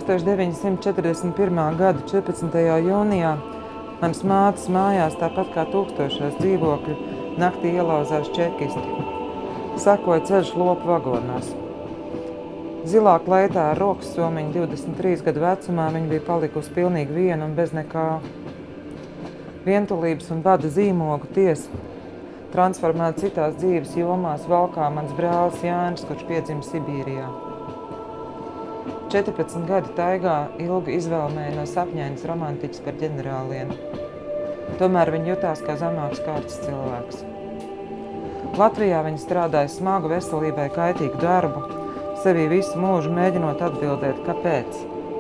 1941. gada 14. jūnijā manas mātes mājās, tāpat kā tūkstošos dzīvokļu, naktī ielauzās čekisti. Sekoja ceļš lopu vagonos. Zilā kleitā ar rokas somiņu 23 gadu vecumā viņa bija palikusi pilnīgi viena un bez nekā. Vientulības un bada zīmogu tiesa transformēta citās dzīves jomās valkā mans brālis Jānis, kurš piedzima Sibīrijā. 14 gadi taigā ilgi izvēlmēja no sapņainas romantiķis par ģenerālieni. Tomēr viņa jutās kā zemāks kārtas cilvēks. Latvijā viņa strādāja smagu veselībai kaitīgu darbu, sevī visu mūžu mēģinot atbildēt, kāpēc,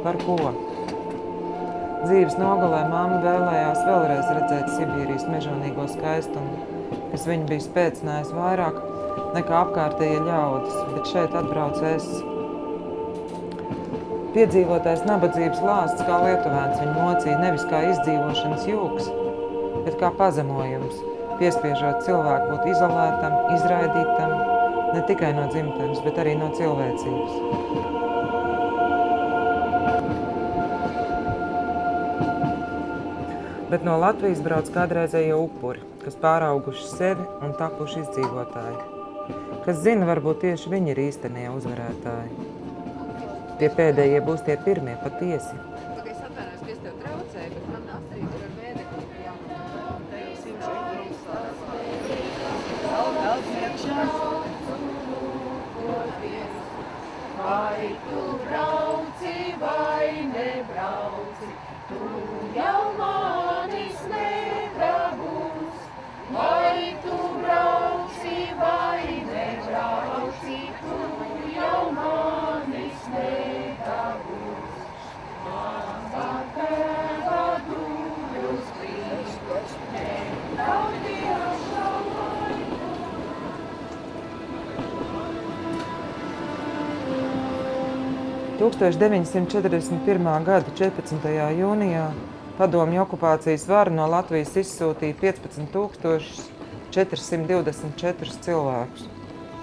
par ko. Dzīves nogalē mamma vēlējās vēlreiz redzēt Sibīrijas mežonīgo skaistumu, kas viņu bija spēcinājis vairāk nekā apkārtējie ļaudis, bet šeit atbraucu es. Piedzīvotais nabadzības lāsts kā lietuvēns viņu mocīja nevis kā izdzīvošanas jūks, bet kā pazemojums, piespiežot cilvēku būt izolētam, izraidītam, ne tikai no dzimtenes, bet arī no cilvēcības. Bet no Latvijas brauc kādreizējo upuri, kas pārauguši sevi un tapuši izdzīvotāji. Kas zina, varbūt tieši viņi ir īstenie uzvarētāji. Tie pēdējie būs tie pirmie patiesi. Es atvainojos, ka es tev traucēju, bet man Astrid ir ar vēdekli jānāk. Te jau simtšeit daudz iekšā. Vai tu brauci vai nebrauci, tu jau manis negrabūs. Vai tu brauci vai nebrauci, tu jau manis negrabūs. Tūkstoš 941. gada 14. jūnijā padomju okupācijas vara no Latvijas izsūtīja 15 424 cilvēkus.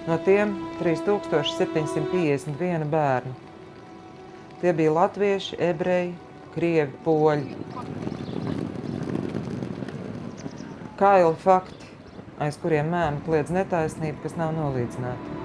No tiem 3751 bērnu. Tie bija latvieši, ebreji, krievi, poļi. Kaili fakti, aiz kuriem mēm kliedz netaisnība, kas nav nolīdzināta.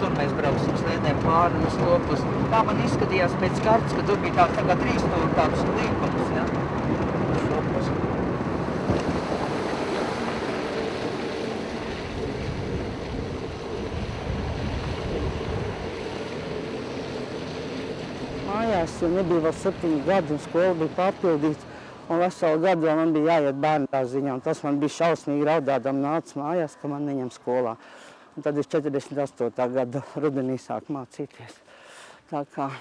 Tur mēs brauksim slēdēm pāri un slopus. Tā man izskatījās pēc kartas, ka tur bija tā kā 3 stūri tāds līkums, ja? Slopus. Mājās jau nebija vēl 7 gadi un skola bija pārpildīta. Un veselu gadu vēl man bija jāiet bērndārziņā. Un tas man bija šausmīgi raudādam nāca mājās, ka man neņem skolā. Un tad es 48. gada rudenī sāku mācīties. Tā kā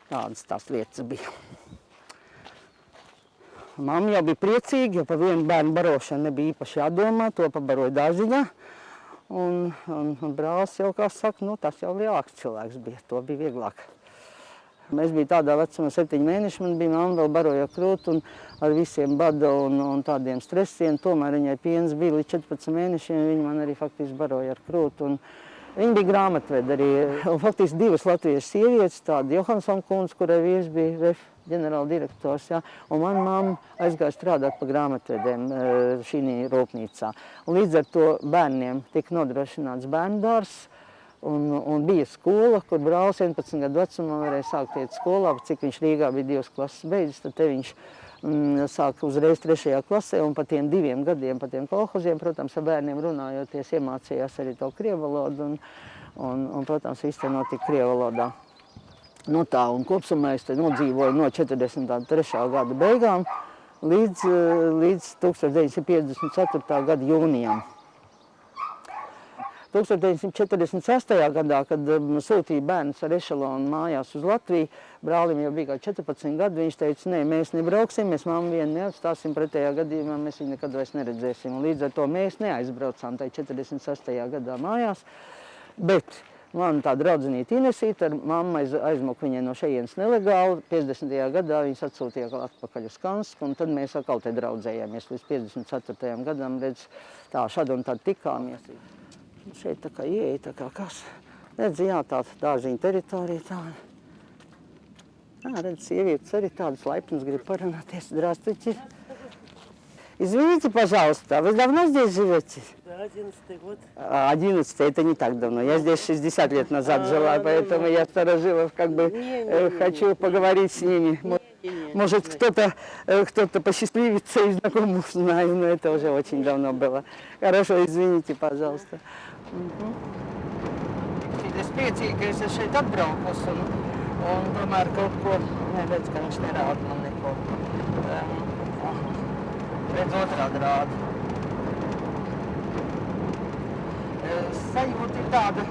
tādas tās lietas bija. Mamma jau bija priecīga, jo par vienu bērnu barošanu nebija īpaši jādomā, to pabaroja dārziņā. Un brālis jau, kā saka, tas jau lielāks cilvēks bija, to bija vieglāk. Mēs bija tādā vecumā 7 mēneši, man bija mamma vēl baroja krūtu un ar visiem bada un tādiem stresiem. Tomēr viņai piens bija līdz 14 mēnešiem, viņa man arī faktiski baroja ar krūtu. Viņa bija grāmatvede arī. Un faktiski 2 latviešu sievietes, tāda Johansson kundze, kurai vīrs bija REF ģenerāldirektors, ja, un mana mamma aizgāja strādāt pa grāmatvedēm šī rūpnīcā. Un līdz ar to bērniem tika nodrošināts bērndārs. Un bija skola, kur brālis 11 gadu vecumā varēja sākt iet skolā, cik viņš Rīgā bija 2 klases beidzis, tad te viņš sāka uzreiz 3. klasē, un pa tiem 2 gadiem, pa tiem kolhoziem, protams, ar bērniem runājoties, iemācījās arī to krievu valodu, un protams, viss te notika krievu valodā. Nu tā, un kopsumā es te nodzīvoju no 43. gada beigām līdz 1954. gada jūnijam. 1946. gadā, kad sūtīja bērnus ar ešalonu mājās uz Latviju, brālim jau bija kā 14 gadi, viņš teica, nē, mēs nebrauksim, mēs mammu vienu neatstāsim, pretējā gadījumā mēs viņu nekad vairs neredzēsim. Un līdz ar to mēs neaizbraucām tai 46. gadā mājās, bet man tā draudzenīte Inesīte ar mammu aizmuka viņai no šejienes nelegāli. 50. gadā viņas atsūtīja atpakaļ uz Kansku, un tad mēs atkal te draudzējāmies līdz 54. gadam, redz, tā šad un tad tikāmies. Šeit tā kā ieeja, tā kā kas, redz, jā, tā dārziņa teritorija tāda. Redz, sievietes arī tādas laipnas grib parunāties. Здравствуйте. Извините, пожалуйста, вы давно здесь живете? Да, 11-й год. 11-й, это не так давно. Я здесь 60 лет назад жила, поэтому я старожилов как бы хочу поговорить с ними. Может, кто-то посчастливится и знакомых знаю, но это уже очень давно было. Хорошо, извините, пожалуйста. Es priecīgi, ka es šeit atbraukus un tomēr kaut ko, redz, ka viņš nerāda man neko. Redz, otrādi rāda. Sajūta ir tāda,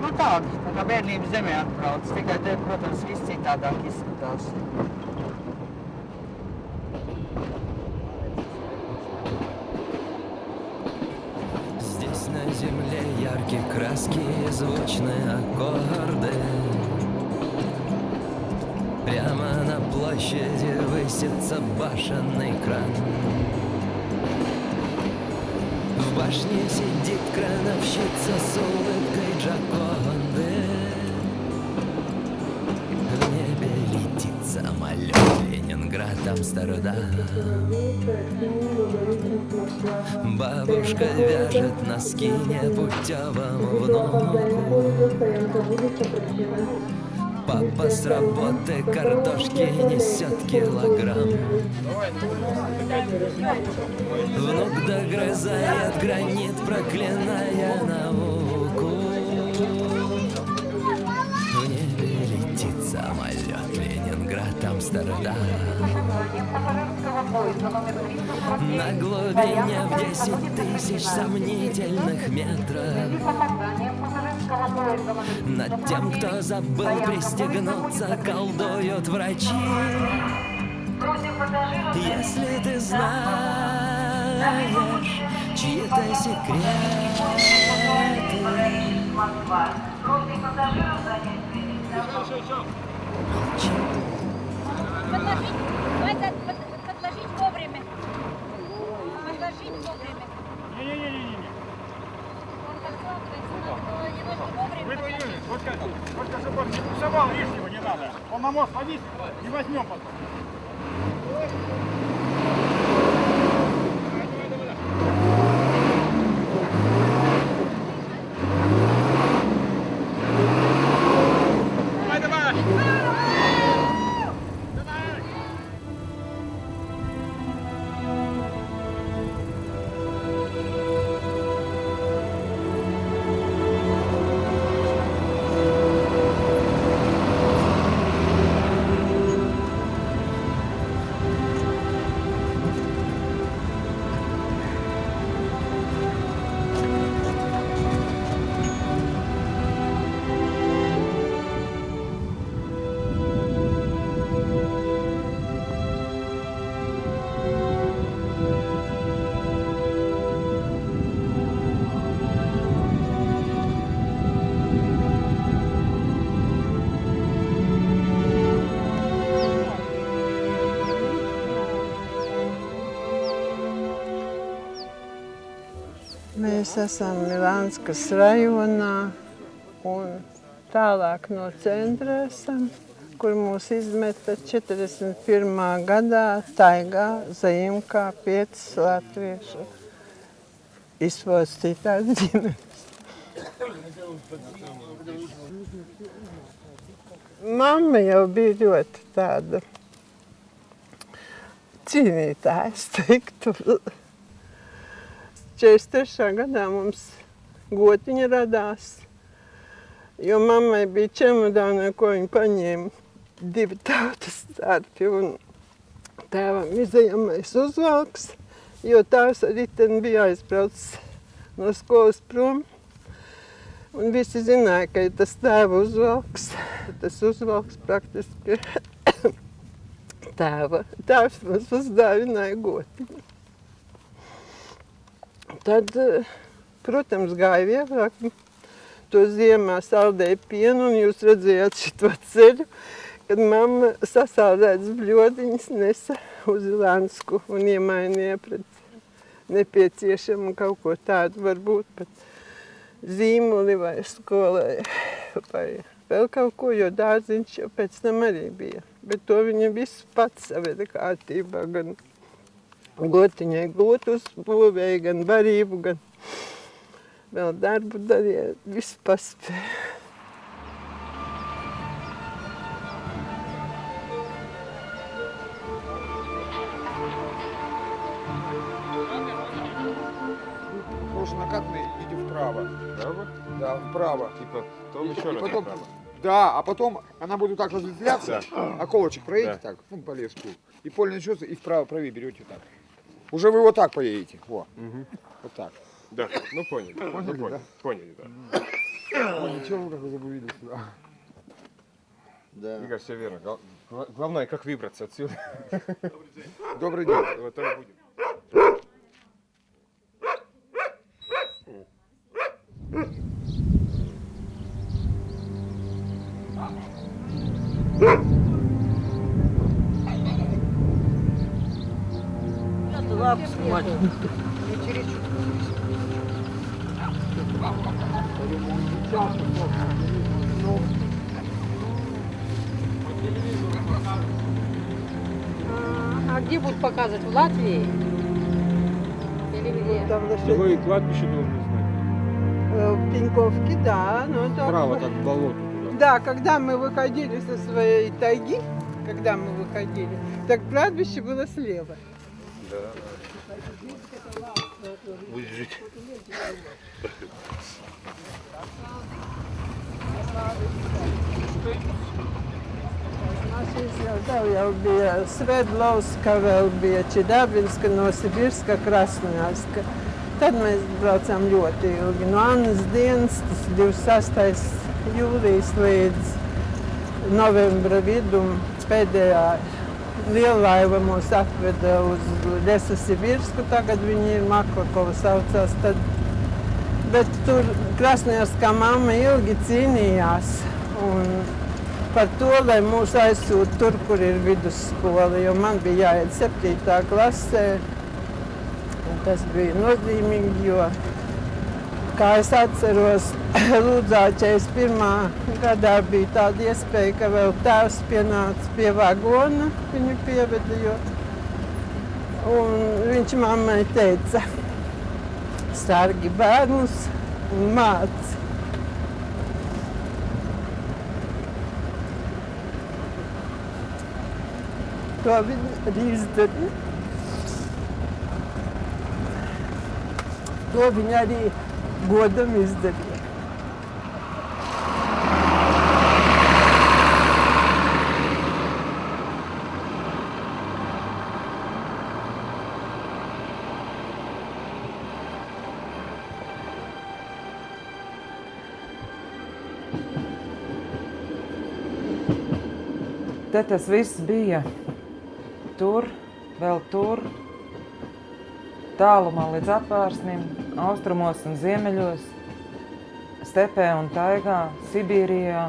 tā kā bērnības zemē atbrauc, tikai te, protams, viss citādāk izskatās. Здесь на земле яркие краски и звучные аккорды. Прямо на площади высится башенный кран. В башне сидит крановщица с улыбкой Джаконды. В небе летит самолет Ленинград, Амстердам. Бабушка вяжет носки непутевому внуку. Папа с работы картошки несет килограмм. Внук догрызает гранит, проклиная науку. В небе летит самолет Ленинград, Амстердам. На глубине в 10 тысяч сомнительных метров над тем, кто забыл пристегнуться, колдуют врачи. Если ты знаешь чьи-то секреты, молчи. Подложить вовремя. Подложить вовремя. Не-не-не-не-не. Он немножко вовремя. Вы двоюете. Только чтобы он не буксовал лишнего не надо. Он на мост повис и возьмем потом. Mēs esam Milānskas rajonā un tālāk no centra esam, kur mūs izmeta 41. gadā taigā Zaimkā 5 latviešu izpostītās ģimenes. Mamma jau bija ļoti tāda cīnītāja, es teiktu. 43. gadā mums gotiņa radās, jo mammai bija čemodānā, ko viņa paņēma 2 tautas starpi un tēvam izejamais uzvalks, jo tās ar riteni bija aizbraucis no skolas prom. Un visi zināja, ka ir tas tēva uzvalks. Tas uzvalks praktiski tēva. Tēvs mums uzdāvināja gotiņu. Tad, protams, gāja vieglāk. To ziemā saldēja pienu, un jūs redzējāt šito ceļu, kad mamma sasaldētas bļodiņas nesa uz Lansku un iemainīja pret nepieciešamu kaut ko tādu, varbūt pat zīmuli vai skolai vai vēl kaut ko, jo dārziņš jau pēc tam arī bija. Bet to viņa visu pats saveda kārtībā, gan gotiņai gūtus būvēja, gan barību, gan vēl darbu darīja, visu paspēja. Лучше накатанный, иди вправо. Право? Да, вправо. Типа, потом еще И раз потом, направо. да, а потом она будет так разветвляться, околочек проедете Да. так, ну, по леску. И поле начнется, и вправо, правее берете так. Уже вы вот так поедете. Во. Вот так. Да, ну поняли. Поняли, Поняли, да? поняли, да. Ой, ничего, вы как вы забурили сюда. Да. Игорь, все верно. Главное, как выбраться отсюда. Добрый день. Вот так будет. А где будут показывать? В Латвии? Или где? Там на Его и кладбище должны знать. в Пеньковке, да. Но это... Право так в болото туда. Да, когда мы выходили со своей тайги, так кладбище было слева. Будет жить. Jau bija Svedlovska, vēl bija Čedabinska, Novosibirska, Krasnojarska. Tad mēs braucām ļoti ilgi. No Annas dienas, tas 26. jūlijas līdz novembra vidum, pēdējā liellaiva mūs atveda uz Ļesasibirsku, tagad viņi ir Maklakova saucās. Bet tur Krasnojarskā mamma ilgi cīnījās. Par to, lai mūs aizsūta tur, kur ir vidusskola, jo man bija jāiet 7. klasē. Un tas bija nozīmīgi, jo, kā es atceros, Lūdzā 41. gadā bija tāda iespēja, ka vēl tēvs pienāca pie vagona, viņu pieveda, un viņš mammai teica, sargi bērnus un māci. To viņi arī izdarīja. To viņi arī godam izdarīja. Te tas viss bija. Tur, vēl tur, tālumā līdz apvārsnim, austrumos un ziemeļos, stepē un taigā, Sibīrijā,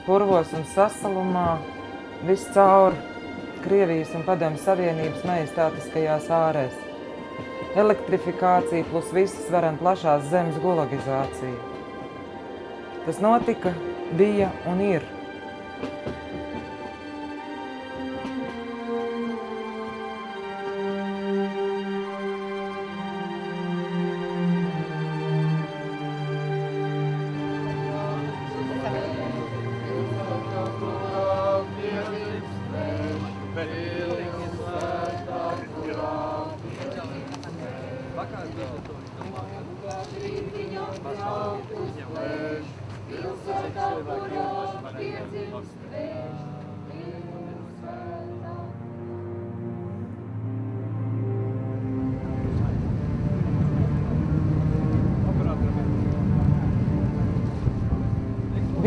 purvos un sasalumā, viss cauri Krievijas un Padomju Savienības majestātiskajās ārēs. Elektrifikācija plus visas varen plašās zemes gulagizācija. Tas notika, bija un ir.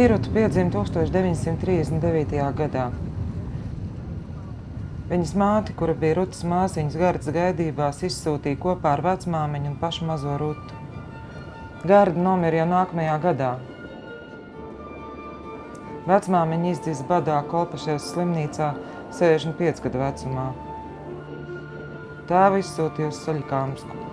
Biruta piedzima 1939. gadā. Viņas māte, kura bija Rutas māsiņas Gardas gaidībās, izsūtīja kopā ar vecmāmiņu un pašu mazo Rutu. Garda nomira jau nākamajā gadā. Vecmāmiņa izdzisa badā Kolpaševas slimnīcā 65 gadu vecumā. Tēvu izsūtīja uz Soļikānsku.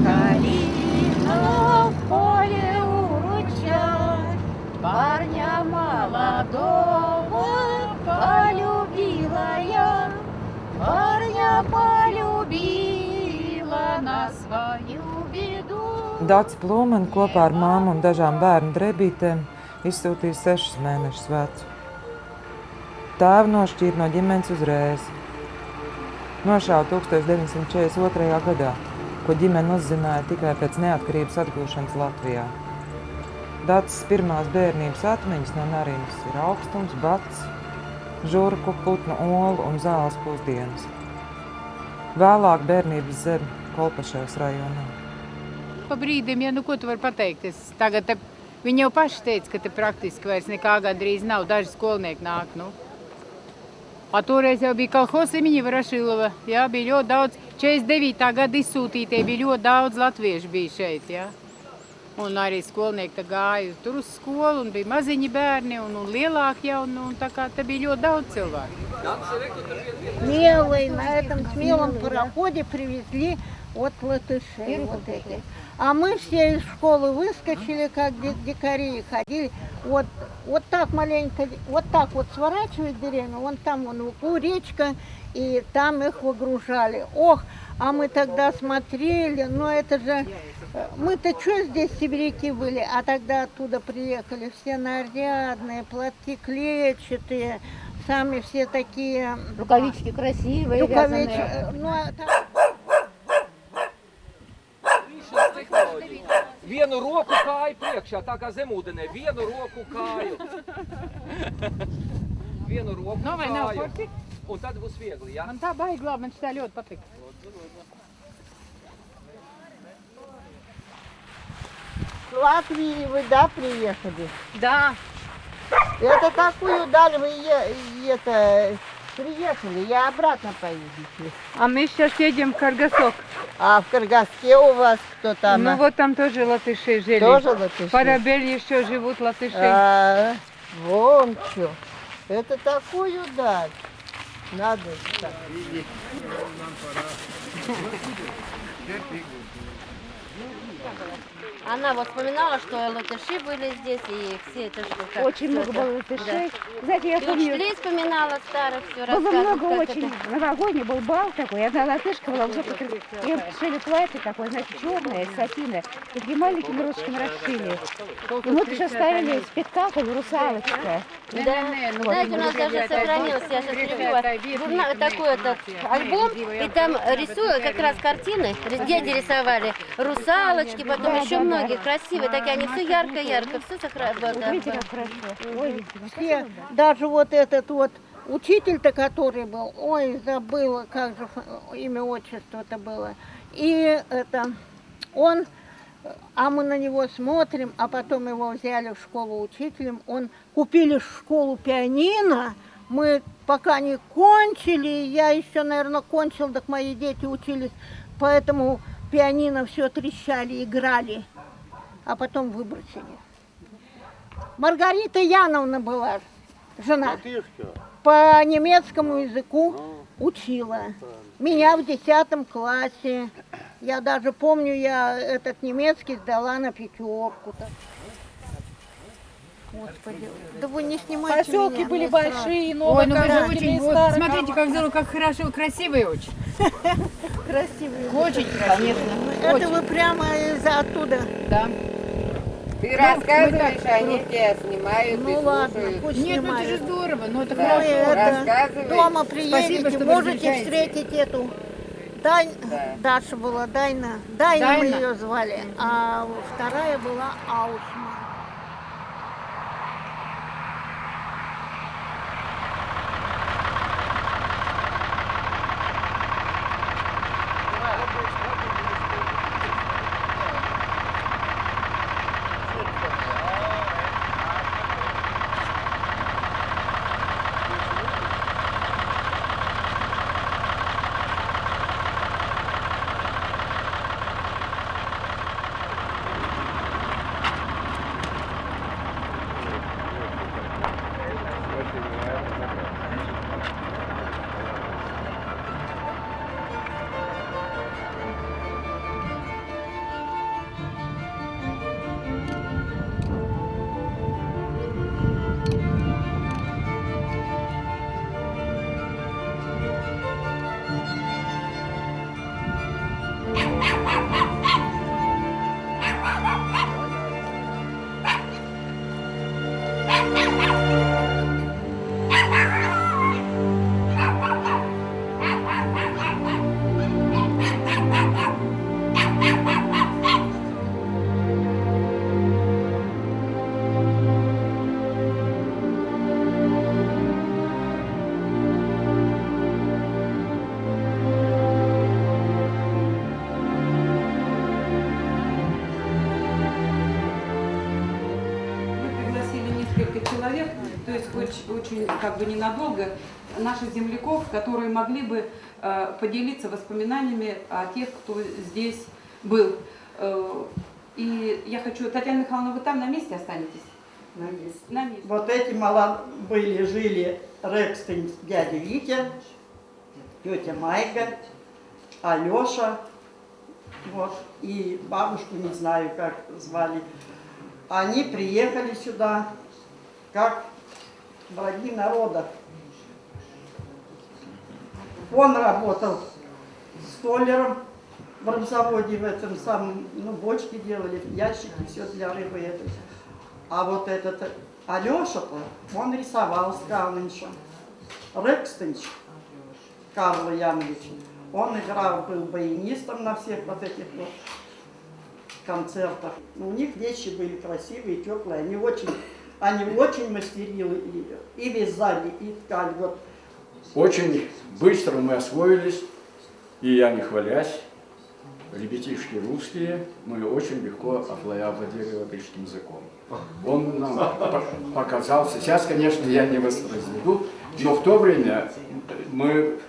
Калина в поле у ручья, парня молодого полюбила я, парня полюбила на свою беду. Dace Plūmene kopā ar māmu un dažām bērnu drebītēm izsūtīja 6 mēnešus vecu. Tēvu nošķīra no ģimenes uzreiz. Nošāva 1942. gadā, ko ģimene uzzināja tikai pēc neatkarības atgūšanas Latvijā. Daces pirmās bērnības atmiņas no Narinas ir augstums, bats, žurku, putnu olu un zāles pusdienas. Vēlāk bērnības zeme Kolpaševas rajonā. Pa brīdim, ja nu ko tu vari pateikt, tagad viņi jau paši teica, ka te praktiski vairs nekā gandrīz nav, daži skolnieki nāk, nu. A toreiz jau bija kolhos imiņi Varašilova, jā, bija ļoti daudz, 49. gada izsūtītie bija ļoti daudz latviešu bija šeit, jā. Un arī skolnieki tā gāja tur uz skolu, un bija maziņi bērni, un lielāki jau, un tā kā te bija ļoti daudz cilvēku. Смелые, на этом смелом пароходе привезли вот латышей вот эти. А мы все из школы выскочили, как дикари, и ходили. Вот так маленько, вот так вот сворачивает деревню, вон там вон речка, и там их выгружали. Ох, а мы тогда смотрели, но это же... Мы-то что здесь сибиряки были, а тогда оттуда приехали все нарядные, платки клетчатые, сами все такие... Рукавички красивые, вязаные. Vienu roku kāju priekšā, tā kā zemūdenē, vienu roku kāju. Vienu roku No, vai nav kāju. forši? Un tad būs viegli, jā? Man tā baigi labi, man šitā ļoti patīk. С Латвии вы, да, приехали? Да. Это какую даль вы приехали? Я обратно поедете. А мы сейчас едем в Каргасок. А в Каргаске у вас кто там? Ну вот там тоже латыши жили. Тоже латыши? В Парабель еще живут латыши. А, вон что. Это такую даль. Надо так. Она вот вспоминала, что латыши были здесь, и все это что-то... Очень много было латышей. Знаете, я И помню, учителей вспоминала старых, все было рассказывают. много как очень. это. Новогодний был бал такой. Одна латышка была уже... Им шили платье такое, знаете, черное, сатины. Такие маленькими ручками расшили. И мы еще ставили спектакль «Русалочка». Да, знаете, у нас даже сохранилось, я сейчас журнал, такой этот альбом, и там рисуют как раз картины, дети рисовали, русалочки, потом еще многие красивые, такие, они все ярко-ярко, все сохранилось. Видите, как хорошо. Ой, Все, даже вот этот вот учитель-то, который был, ой, забыла, как же имя, отчество-то было. И это, он, а мы на него смотрим, а потом его взяли в школу учителем, купили в школу пианино, мы пока не кончили, я еще, наверное, кончил, так мои дети учились, поэтому пианино все трещали, играли, а потом выбросили. Маргарита Яновна была жена. По немецкому языку учила. Меня в 10 классе. Я даже помню, я этот немецкий сдала на 5. Господи, да вы не снимайте Поселки меня, были мне страшно. большие, Ой, ну вы же новые, очень, вот, смотрите, как здорово, как хорошо, красивый очень. Красивые. Очень красивый. Это вы прямо из-за оттуда. Да. Ты рассказываешь, а они тебя снимают и Ну ладно, слушают. пусть Нет, ну это же снимают. здорово, ну это Ну, хорошо. это, рассказывай. дома Спасибо, приедете, что вы можете разрешаете. встретить эту. Даша была, Дайна мы Дайна? ее звали, а вторая была Аушма. Человек, то есть очень как бы ненадолго, наших земляков, которые могли бы поделиться воспоминаниями о тех, кто здесь был. И я хочу, Татьяна Михайловна, вы там на месте останетесь? На месте. На месте. Вот эти жили Рекстин, дядя Витя, тетя Майка, Алеша, вот, и бабушку не знаю, как звали. Они приехали сюда как враги народа. Он работал столяром в рыбзаводе, в этом самом, бочки делали, ящики, все для рыбы. Это. А вот этот Алеша-то, он рисовал с Калниншем. Рекстенч, Карл Янович, он играл, был баянистом на всех вот этих вот концертах. У них вещи были красивые, теплые, они очень мастерили и вязали, и ткали. Вот. Очень быстро мы освоились, и я не хвалясь, ребятишки русские, мы очень легко овладели латышским языком. Он нам показался, сейчас, конечно, я не воспроизведу, но в то время мы,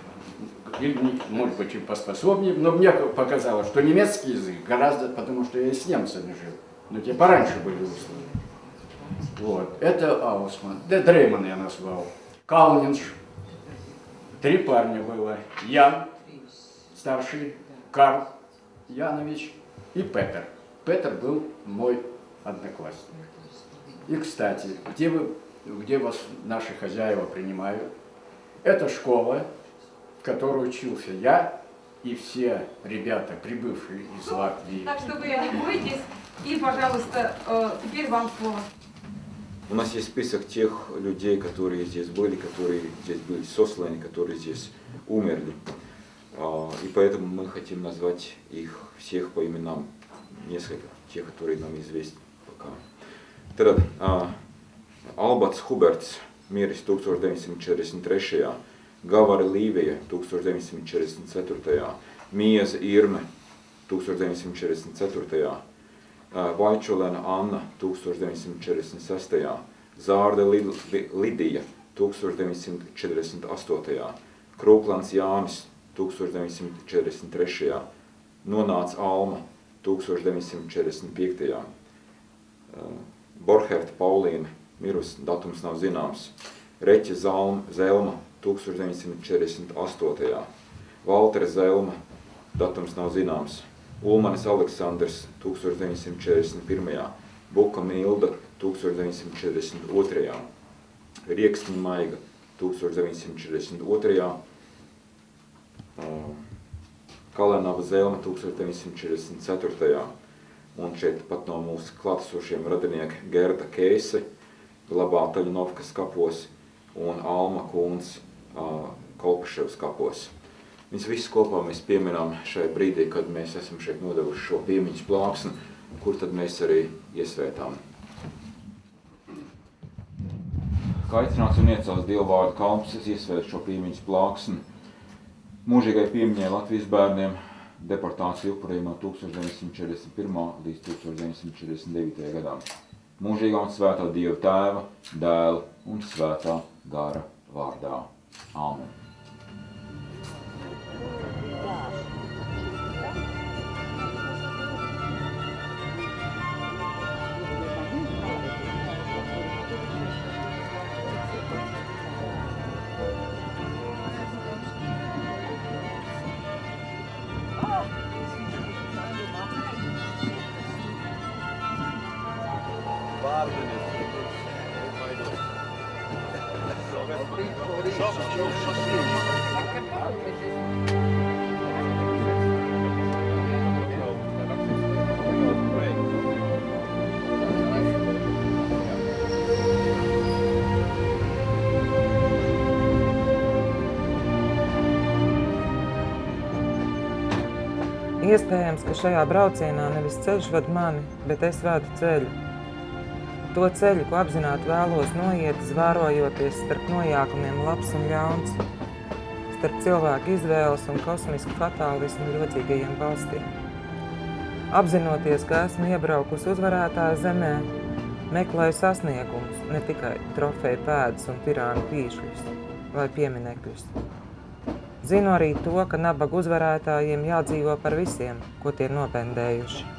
может быть, и поспособнее, но мне показалось, что немецкий язык гораздо, потому что я и с немцами жил, но те пораньше были условия. Вот. Это Аусман. Дрейман я назвал. Калнинш. 3 парня было. Ян, старший, Карл Янович и Петер. Петер был мой одноклассник. И, кстати, где вас наши хозяева принимают, это школа, в которой учился я и все ребята, прибывшие из Латвии. Так что вы не бойтесь. И, пожалуйста, теперь вам слово. У нас есть список тех людей, которые здесь были сосланы, которые здесь умерли. И поэтому мы хотим назвать их всех по именам, несколько тех, которые нам известны пока. Tad Alberts Huberts miris 1943. Gavara Līvija 1944. Mieza Irme 1944. Vaičulēna Anna 1946. Zārde Lidija 1948. Krūklans Jānis 1943. Nonāca Alma 1945. Borherta Paulīna, mirus, datums nav zināms. Reķe Zelma 1948. Valtere Zelma, datums nav zināms. Ulmanis Aleksandrs 1941. Buka Milda 1942. Rieksņa maiga 1942. Kalenava zelma 1944. Un šeit pat no mūsu klātesošiem radinieki Gerda Keise glabā Taļinovkas kapos un Alma Kūns Kolpaševs kapos. Viņus visus kopā mēs pieminām šajā brīdī, kad mēs esam šeit nodevuši šo piemiņas plāksni, kur tad mēs arī iesvētām. Kā aicināts un iecelts dievvvārdu kalps, es iesvētu šo piemiņas plāksni mūžīgai piemiņai Latvijas bērniem deportāciju upuriem no 1941. līdz 1949. gadām. Mūžīgā un svētā Dieva Tēva, Dēla un Svētā Gara vārdā. Āmen. Iespējams, ka šajā braucienā nevis ceļš ved mani, bet es vedu ceļu. To ceļu, ko apzināti vēlos noiet, zvērojoties starp nojākumiem labs un ļauns, starp cilvēku izvēles un kosmisku fatālismu ļodzīgajiem balstiem. Apzinoties, ka esmu iebraukusi uzvarētāja zemē, meklēju sasniegumus, ne tikai trofeju pēdas un tirānu pīšļus vai pieminekļus. Zinu arī to, ka nabaga uzvarētājiem jādzīvo par visiem, ko tie ir nopendējuši.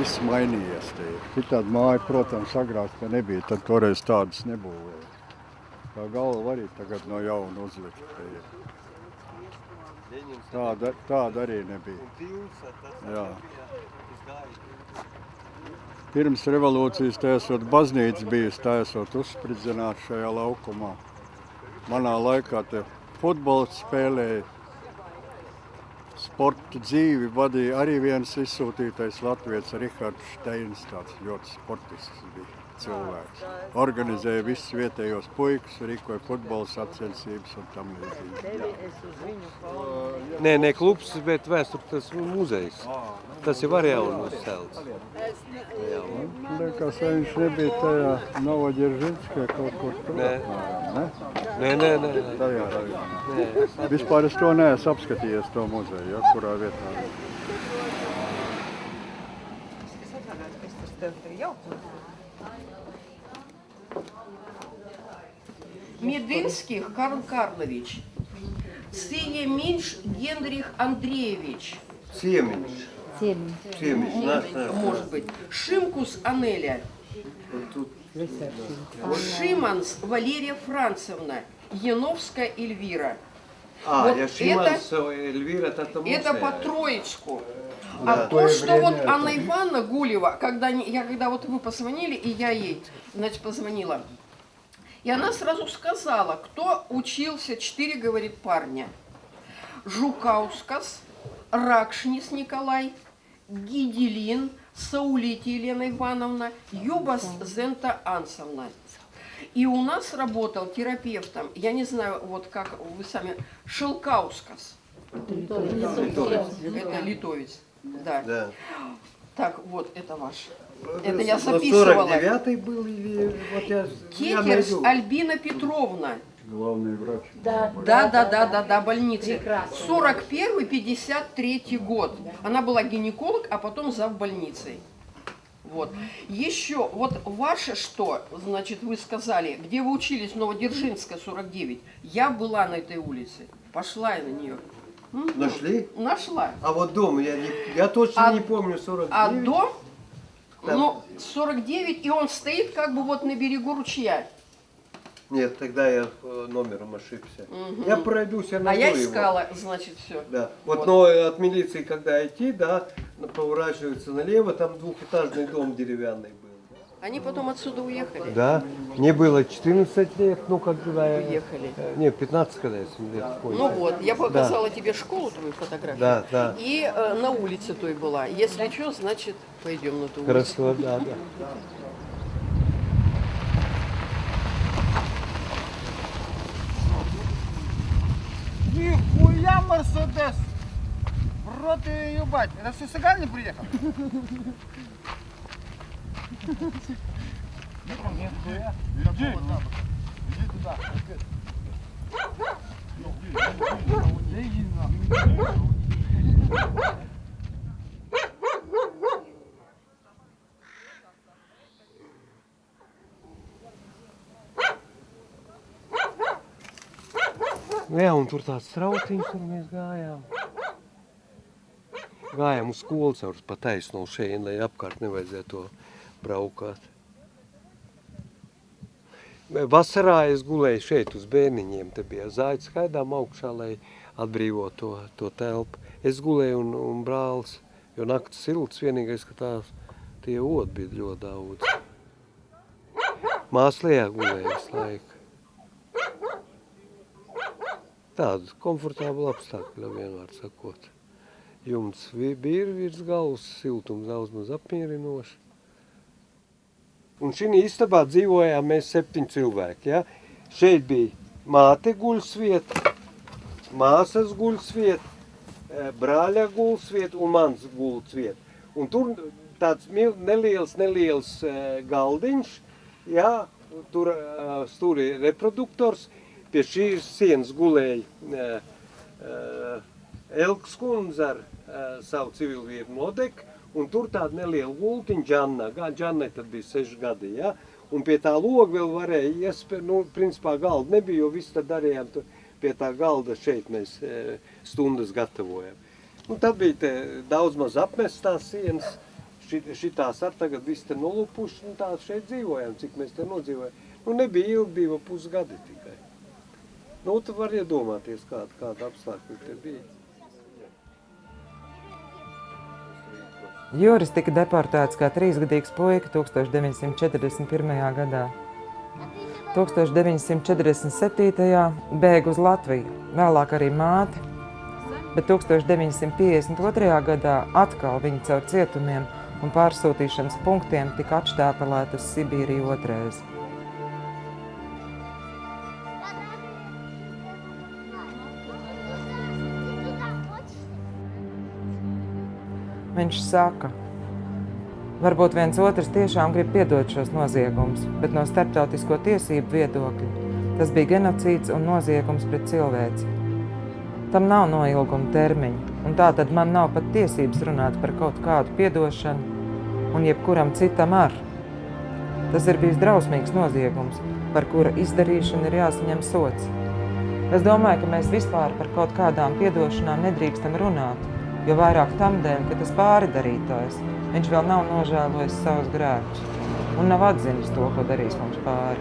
Viss mainījies te ir. Šitāda māja, protams, agrāk te nebija, tad toreiz tādas nebūvēja. Tā galva arī tagad no jauna uzlikt te ir. Tāda arī nebija. Jā. Pirms revolūcijas tā esot baznīca bijis, tā esot uzspridzināts šajā laukumā. Manā laikā te futbols spēlēja. Sporta dzīvi vadīja arī viens izsūtītais latvietis Rihards Steins, tāds ļoti sportisks bija cilvēks. Organizēja visus vietējos puikas, rīkoja futbola sacensības un tam līdzīgi. Nē, klubs, bet vēstur tas muzejs. Tas ir variāli uzcelts. Liekas, vai viņš nebija tajā Novoģeržinskajā kaut kur tur? Nē. Tajā. Vispār es to neesmu apskatījies, to muzeju, kurā vietā. Мединских Карл Карлович, Цеминш Генрих Андреевич. Цеминш. Может быть. Шимкус Анеля. Шиманс Валерия Францевна. Яновская Эльвира. Шиманс Эльвира, это по Троицку. А то, что вот Анна Ивановна Гулева, когда вот вы позвонили, и я ей, позвонила, и она сразу сказала, кто учился, 4, говорит, парня. Жукаускас, Ракшнис Николай, Гиделин, Саулити Елена Ивановна, Юбас Зента Ансовна. И у нас работал терапевтом, я не знаю, вот как вы сами, Шелкаускас. Это литовец. Да. Так, вот, это ваш. Это я записывала. 49-й был или... Вот Кетерс Альбина Петровна. Главный врач. Да, больницы. 41-53 год. Она была гинеколог, а потом зав больницей. Вот. Еще, вот ваше что, значит, вы сказали, где вы учились, Новодержинская, 49. Я была на этой улице, пошла я на нее. Нашли? Нашла. А вот дом, я точно не помню, 49. А дом, ну, 49, и он стоит как бы вот на берегу ручья. Нет, тогда я номером ошибся. Я пройдусь, я найду я его. искала, значит, все. Да. Вот, но от милиции, когда идти, да, поворачивается налево, там двухэтажный дом деревянный был. Они потом отсюда уехали? Да. Мне было 14 лет, ну, когда я... Уехали. Не, 15, когда я 7 лет понял. Ну вот, я показала тебе школу, твою фотографию. Да. И на улице той была. Если что, значит, пойдем на ту улицу. Хорошо, да. Нихуя Мерседес! В рот ее ебать. Это все с Игалины приехал? Иди туда. Jā, un tur tāds strautiņš, tur mēs gājām. Gājām uz skolu caur pa taisno šeit, lai apkārt nevajadzētu to braukāt. Vasarā es gulēju šeit uz bērniņiem, te bija zāģis skaidām augšā, lai atbrīvot to telpu. Es gulēju un brālis, jo naktis silts, vienīgais, ka tās tie odi bija ļoti daudz. Māslējā gulēju visu laiku. Tādu komfortāblu apstākļu, vienmēr sakot. Jumts bija virs galvas, siltums daudz maz apmierinoši. Un šī istabā dzīvojām mēs 7 cilvēki. Ja? Šeit bija māte guļsvieta, māsas guļsvieta, brāļa guļsvieta un mans guļsvieta. Un tur tāds neliels galdiņš, ja? Tur stūri reproduktors. Pie šīs sienas gulēja Elkas kundze ar savu civilvieru Nodeku, un tur tāda neliela gultiņa Džanna. Džannai tad bija 6 gadi, ja? Un pie tā loga vēl varēja iespēja, nu, principā galda nebija, jo visu tad darījām pie tā galda šeit mēs stundas gatavojam. Un tad bija te daudz maz apmestās sienas, šitās ar tagad viss te nolupuši, un tā šeit dzīvojām, cik mēs te nodzīvojam. Nu, nebija ilgi, bija pusgadi tikai. Nu, tu var iedomāties, kāda apstākļi te bija. Juris tika deportēts kā 3-gadīgs puika 1941. gadā. 1947. bēga uz Latviju, vēlāk arī māte, bet 1952. gadā atkal viņa caur cietumiem un pārsūtīšanas punktiem tika atštāpelēta uz Sibīriju otrais. Viņš saka, varbūt viens otrs tiešām grib piedot šos noziegumus, bet no starptautisko tiesību viedokļa tas bija genocīds un noziegums pret cilvēci. Tam nav noilguma termiņa, un tā tad man nav pat tiesības runāt par kaut kādu piedošanu, un jebkuram citam ar. Tas ir bijis drausmīgs noziegums, par kura izdarīšanu ir jāsaņem sots. Es domāju, ka mēs vispār par kaut kādām piedošanām nedrīkstam runāt, jo vairāk tam dēļ, ka tas pāridarītājs, viņš vēl nav nožēlojis savus grēkus un nav atzinis to, ko darīs mums pāri.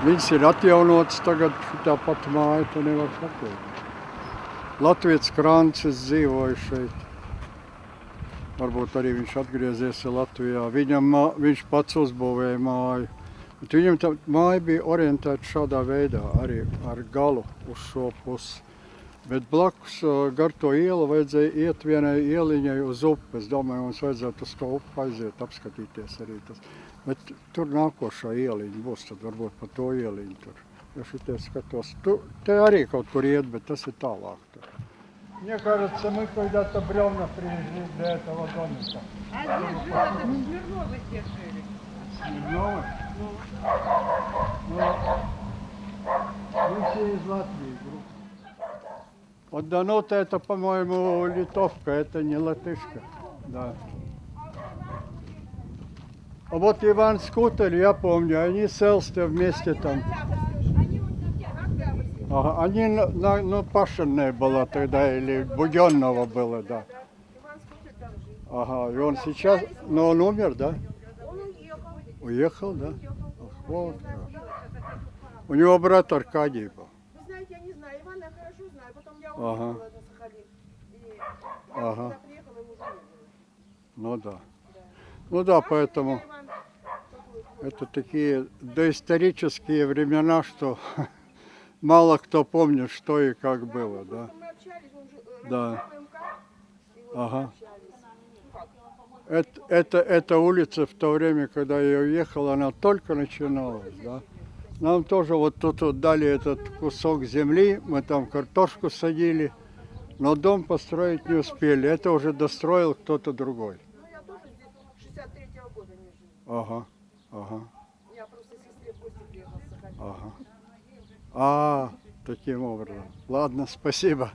Viņas ir atjaunotas tagad, tā pati māja, to nevar sakot. Latvijas Krāns, es dzīvoju šeit. varbūt arī viņš atgriezies Latvijā. Viņš pats uzbūvēja māju. Bet viņam tā māja bija orientēta šādā veidā, arī ar galu uz šo pusi. Bet blakus gar to ielu vajadzēja iet vienai ieliņai uz upi. Es domāju, mums vajadzētu uz to upi aiziet, apskatīties arī tas. Bet tur nākošā ieliņa būs, tad varbūt pa to ieliņu tur. Ja šitie skatos, te arī kaut kur iet, bet tas ir tālāk. Tur. Мне кажется, мы когда-то бревна привезли для этого домика. А где жил этот Смирновы те жили? Смирновы? Вы все из Латвии. Вот Данута это, по-моему, литовка, это не латышка. Да. А вот Иван Скутель, я помню, они с Элсте вместе там. Ага, они, ну, Пашинная была тогда, или Буденного было, да. Ага, и он сейчас, но он умер, да? Уехал, да? Ах, вот. У него брат Аркадий был. Вы знаете, я не знаю, Ивана я хорошо знаю, потом я Ага. уехала на Сахалин. И Ага. когда приехала, ему уже не было. Ну да. Ну да, поэтому это такие доисторические времена, что мало кто помнит, что и как было, да. Мы общались, он же Да. ПМК, и вот Ага. общались. Эта улица в то время, когда я уехал, она только начиналась, да. Нам тоже вот тут вот дали этот кусок земли, мы там картошку садили, но дом построить не успели. Это уже достроил кто-то другой. Ну, я тоже здесь 63-го года не живу. Ага, ага, Я просто сестре в гости приехала с Сахалина. ага. А, таким образом. Ладно, спасибо.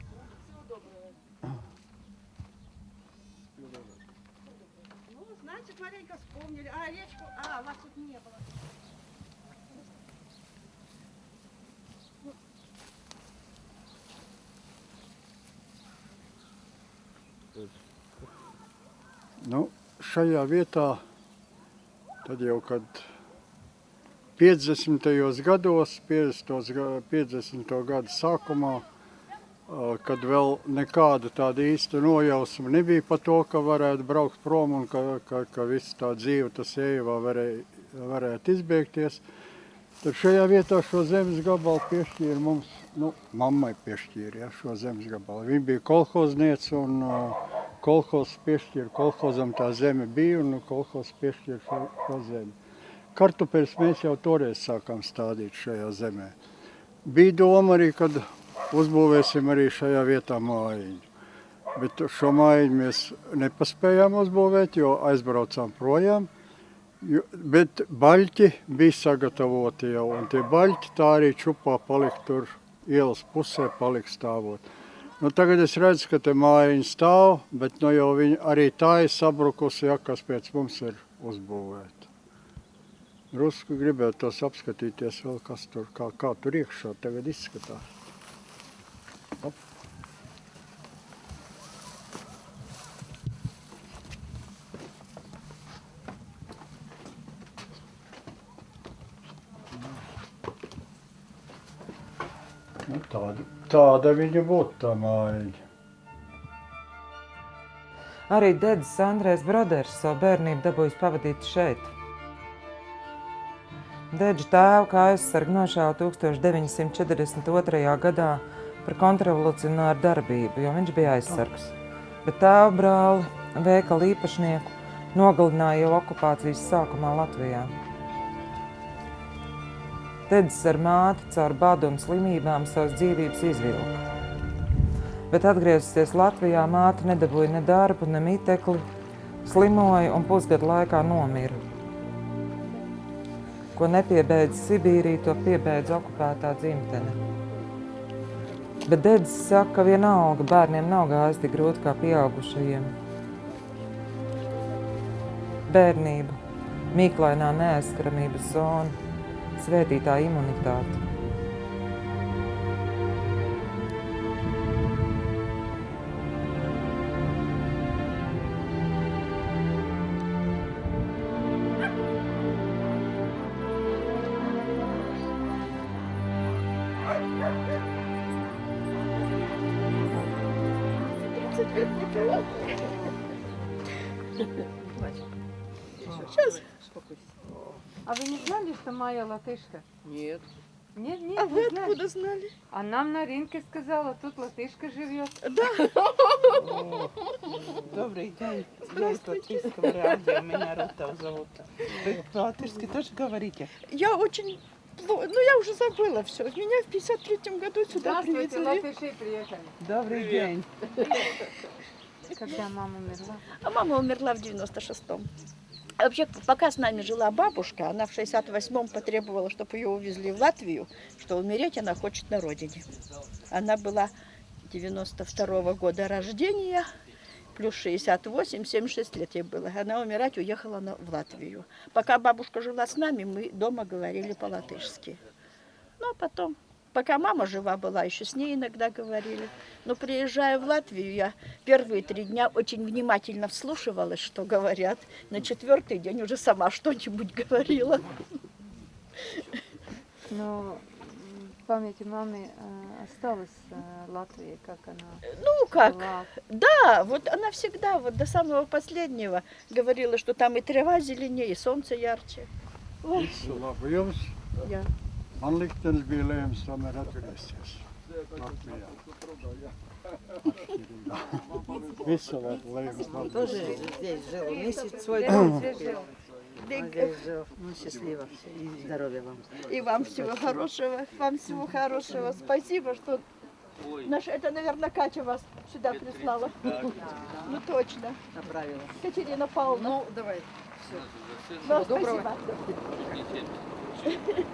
Ну, значит, маленько вспомнили. А, речку, вас тут не было. Nu, šajā vietā, tad jau kad 50. gados, 50. gadu sākumā, kad vēl nekāda tāda īsta nojausma nebija par to, ka varētu braukt prom un ka viss tā dzīve tas Ejavā varētu izbeigties, tad šajā vietā šo zemes gabalu piešķīra mums, nu, mammai piešķīra, ja, šo zemes gabalu. Viņa bija kolhozniece un kolhozs piešķīra, kolhozam tā zeme bija un kolhozs piešķīra šo zemi. Kartupeļus mēs jau toreiz sākām stādīt šajā zemē. Bija doma arī, kad uzbūvēsim arī šajā vietā mājiņu. Bet šo mājiņu mēs nepaspējām uzbūvēt, jo aizbraucām projām. Bet baļķi bija sagatavoti jau, un tie baļķi tā arī čupā palika tur ielas pusē, palika stāvot. Nu, tagad es redzu, ka te mājiņa stāv, bet nu jau viņa arī tā ir sabrukusi, ja, kas pēc mums ir uzbūvēta. Drusku gribētu tos apskatīties vēl, kas tur, kā tur iekšā tagad izskatās. Op. Nu, tāda viņa būtu tā mājiņa. Arī dedis Andrēs Broders savu bērnību dabūjis pavadīt šeit. Dedža tēvu kā aizsargu nošāva 1942. gadā par kontrrevolucionāru darbību, jo viņš bija aizsargs. Bet tēva brāli, veikala īpašnieku, nogalināja jau okupācijas sākumā Latvijā. Dedis ar māti caur badu un slimībām savas dzīvības izvilka. Bet atgriezusies Latvijā, māte nedabūja ne darbu, ne mitekli, slimoja un pusgadu laikā nomira. Ko nepiebeidza Sibīrija, to piebeidza okupētā dzimtene. Bet dedis saka, ka vienalga bērniem nav gājis tik grūti kā pieaugušajiem. Bērnība, mīklainā neaizskaramības zona, svētītā imunitāte. Сейчас. А вы не знали, что Майя латышка? Нет. Нет, нет, А не вы знали. откуда знали? А нам на рынке сказала, тут латышка живет. Да. Добрый день. Я из Латвийского радио. Меня Рута зовут. Вы по-латышски тоже говорите? Я очень... Ну, я уже забыла все. Меня в 53-м году сюда Здравствуйте, привезли. латыши приехали. Добрый день. Когда мама умерла? А мама умерла в 96-м. Вообще, пока с нами жила бабушка, она в 68-м потребовала, чтобы ее увезли в Латвию, что умереть она хочет на родине. Она была 92-го года рождения, плюс 68, 76 лет ей было. Она умирать уехала в Латвию. Пока бабушка жила с нами, мы дома говорили по-латышски. Ну, а потом, пока мама жива была, еще с ней иногда говорили. Но приезжая в Латвию, я первые 3 дня очень внимательно вслушивалась, что говорят. На 4-й день уже сама что-нибудь говорила. Но в памяти мамы осталась Латвия, как она Ну, как? была. Да, вот она всегда, вот до самого последнего говорила, что там и трава зеленее, и солнце ярче. Ой. Visu labu jums. Jā. Man liktenis bija lēms tomēr atgriezties Latvijā. Visu labu lēms. Он тоже здесь жил. Месяц свой Да, дом. здесь жил. Он здесь жил. Ну, счастливо. И здоровья вам. И вам всего хорошего, вам всего хорошего. Спасибо, что... Это, наверное, Катя вас сюда прислала. Ну, точно. Направила. Катерина Павловна. Ну, давай. Все. Ну, Всего доброго. спасибо.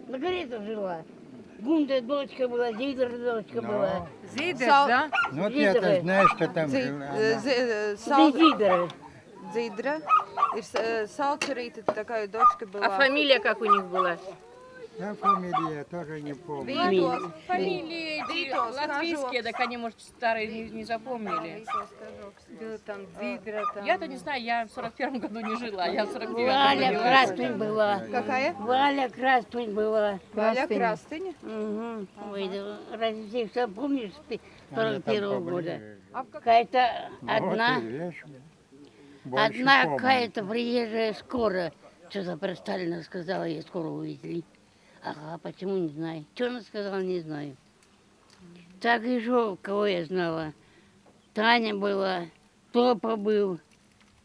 Маргарита жила. Гунда дочка была, Зидра дочка была. Зидра, да? Ну, я-то знаю, что там Зидра. Зидра. Ir Salcerīte, такая дочка была. А фамилия как у них была? Да, фамилия тоже не помню. Витос. Фамилии эти латвийские, так они, может, старые не запомнили. Был там Зидра. Там... Я-то не знаю, я в 41-м году не жила, я в 49-м. Валя Крастунь была. Какая? Валя Крастунь была. Валя Крастунь? Угу. Ой, да, разве ты все помнишь с 41-го года? А Какая-то одна, Больше одна помню. какая-то приезжая скоро. Что-то про Сталина сказала, ее скоро увезли. Ага, почему, не знаю. Что она сказала, не знаю. Так еще, кого я знала. Таня была, Топа был,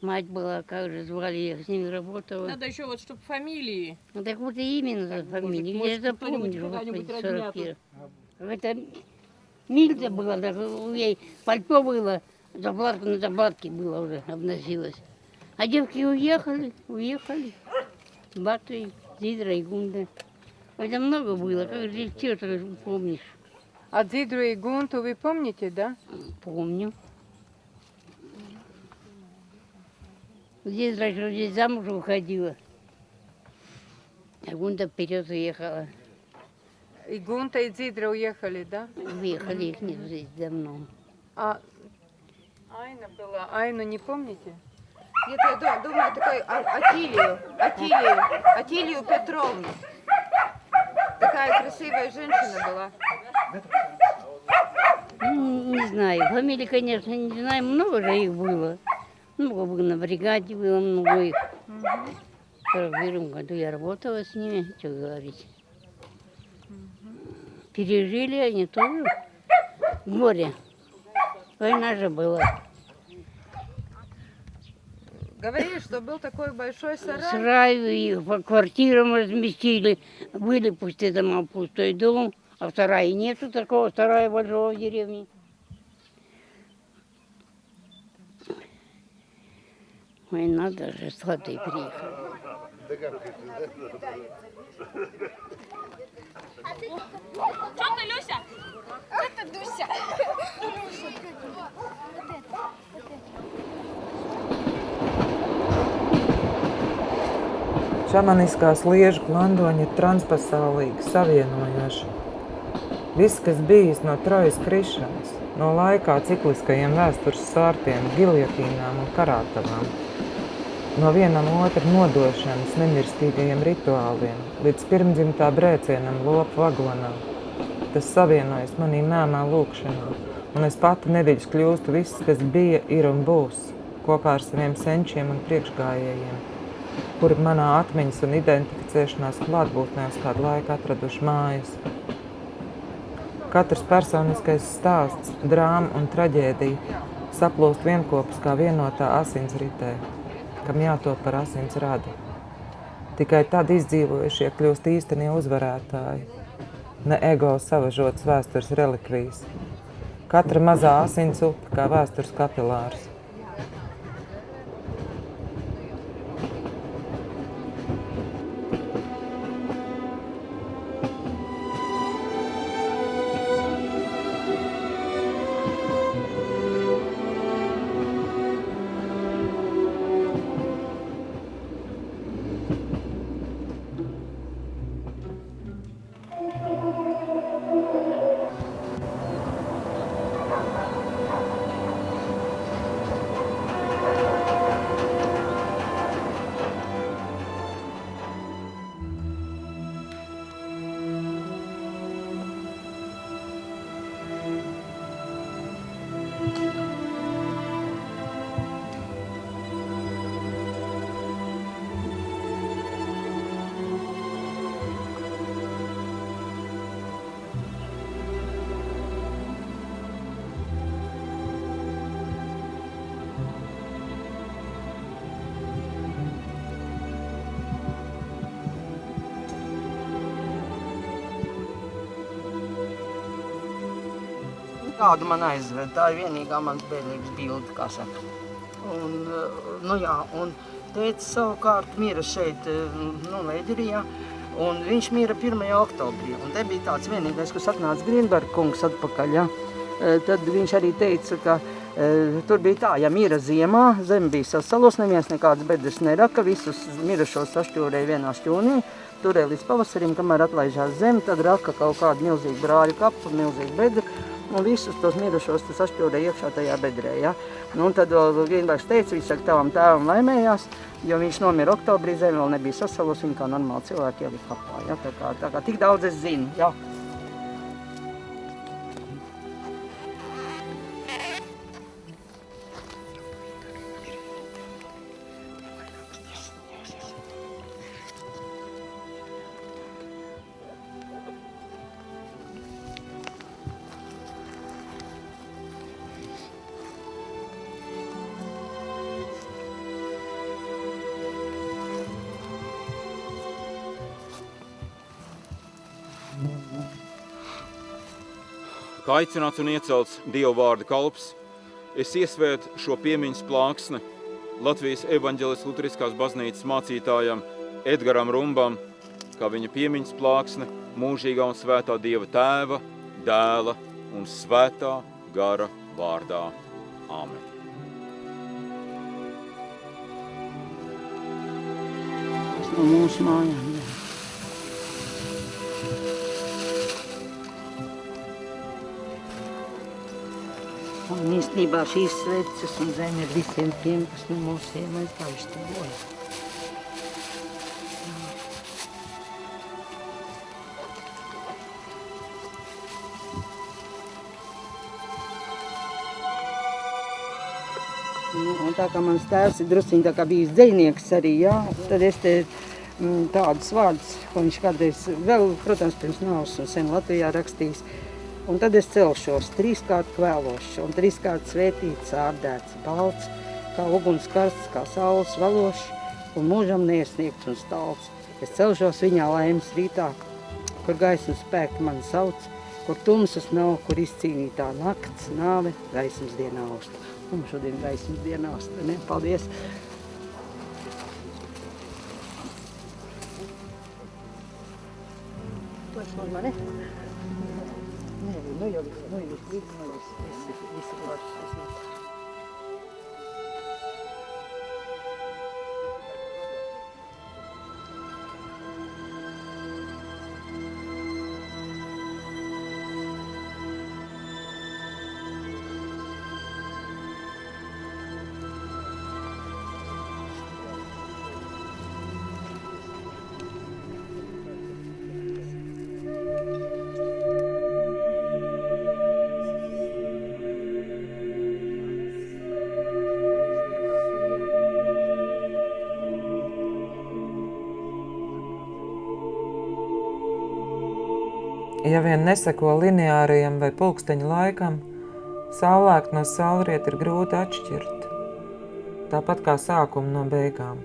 мать была, как же звали, я с ними работала. Надо еще вот, чтобы фамилии. Ну так вот и именно фамилия. Я может, запомню, кто-нибудь господи, когда-нибудь родня 41. Это Мильда была, так у ней пальто было, заплатка на заплатке было уже, обносилась. А девки уехали. Батый, Зидра и Гунда. Это много было, как же ты помнишь. А Зидру и Гунту вы помните, да? Помню. Зидра здесь замуж уходила. А Гунда вперед уехала. И Гунта, и Дзидра уехали, да? Уехали, их нет здесь давно. А Айна была. Айну не помните? Нет, я думаю, такой Атилию Петровну. Такая красивая женщина была. Не знаю, фамилии, конечно, не знаю, много же их было. Много на бригаде было, много их. В 1941 году я работала с ними, что говорить. Пережили они тоже горе. Война же была. Говорили, что был такой большой сарай. Сарай, их по квартирам разместили. Были пустые дома, пустой дом. А в сарае нету такого сарая большого в деревне. Война даже с хаты приехала. Что ты, Люся? Это Дуся. Šamaniskās liežu klandoņi ir transpasaulīgi, savienojoši. Viss, kas bijis no Trojas krišanas, no laikā cikliskajiem vēstures sārtiem, giljotīnām un karātavām, no vienam otru nodošanas nemirstīgajiem rituāliem, līdz pirmdzimtā brēcienam lopu vagonā. Tas savienojas manī mēmā lūkšanā, un es pati neviļus kļūstu viss, kas bija, ir un būs, kopā ar saviem senčiem un priekšgājējiem, kuri manā atmiņas un identificēšanās klātbūtnē uz kādu laiku atraduši mājas. Katrs personiskais stāsts, drāma un traģēdija saplūst vienkopus kā vienotā asinsritē, kam jātop par asins radu. Tikai tad izdzīvojušie kļūst īstenie uzvarētāji, ne ego savažotas vēstures relikvijas. Katra mazā asins upe kā vēstures kapilārs. Kādu man aizved, tā ir vienīgā mans bērnības bilde, kā saka. Un, un tētis savukārt mira šeit, Leģerijā, un viņš mira 1. oktobrī. Un te bija tāds vienīgais, kas atnāca Grīnberga kungs atpakaļ, ja. Tad viņš arī teica, ka tur bija tā, ja mira ziemā, zeme bija sasalos, neviens nekāds bedres neraka, visus mirušos sašķūrēja vienā šķūnī, turēja līdz pavasarim, kamēr atlaižās zeme, tad raka kaut kādu milzīgu brāļu kapu, milzīgu bedru, un visus tos mirušos sašķūrēja iekšā tajā bedrē, ja. Un tad Grīnbergs teica, viņš saka, tavam tēvam laimējās, jo viņš nomira oktobrī, zeme vēl nebija sasalos, viņa kā normāli cilvēki ielika kapā, ja. Tā kā tik daudz es zinu, ja. Kā aicināts un iecelts Dieva vārda kalps, es iesvētu šo piemiņas plāksni Latvijas evaņģeliskās luteriskās baznīcas mācītājam Edgaram Rumbam, kā viņa piemiņas plāksne mūžīgā un svētā Dieva tēva, dēla un svētā gara vārdā. Āmen. Tas no mūsu mājām, jā. Īstenībā šīs sveces un zeme ir visiem tiem, kas no mūsiem aizgājuši te bojā. Un tā kā mans tēvs ir drusciņ tā kā bijis dzejnieks arī, jā, tad es te tādus vārdus, ko viņš kādreiz vēl, protams, pirms nāves un sen Latvijā rakstījis. Un tad es celšos, 3-kārt kvēlošs un 3-kārt svētīts, ārdēts, balts, kā uguns karsts, kā saules valošs un mūžam neiesniegts un stalts. Es celšos viņā laimes rītā, kur gaismas spēki mani sauc, kur tumsas nav, kur izcīnītā nakts, nāve, gaismas dienā austa. Un šodien gaismas dienā austa, ne? Paldies! To es man, ne? Nu jau visi vārds. Ja vien neseko lineārajam vai pulksteņa laikam, saulēkt no saulrieta ir grūti atšķirt, tāpat kā sākumu no beigām.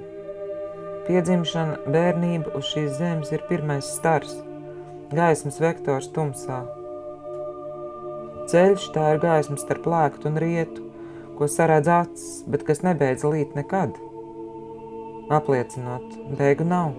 Piedzimšana, bērnība uz šīs zemes ir pirmais stars, gaismas vektors tumsā. Ceļš tā ir gaisma starp lēktu un rietu, ko saredz acis, bet kas nebeidz līt nekad. Apliecinot, beigu nav.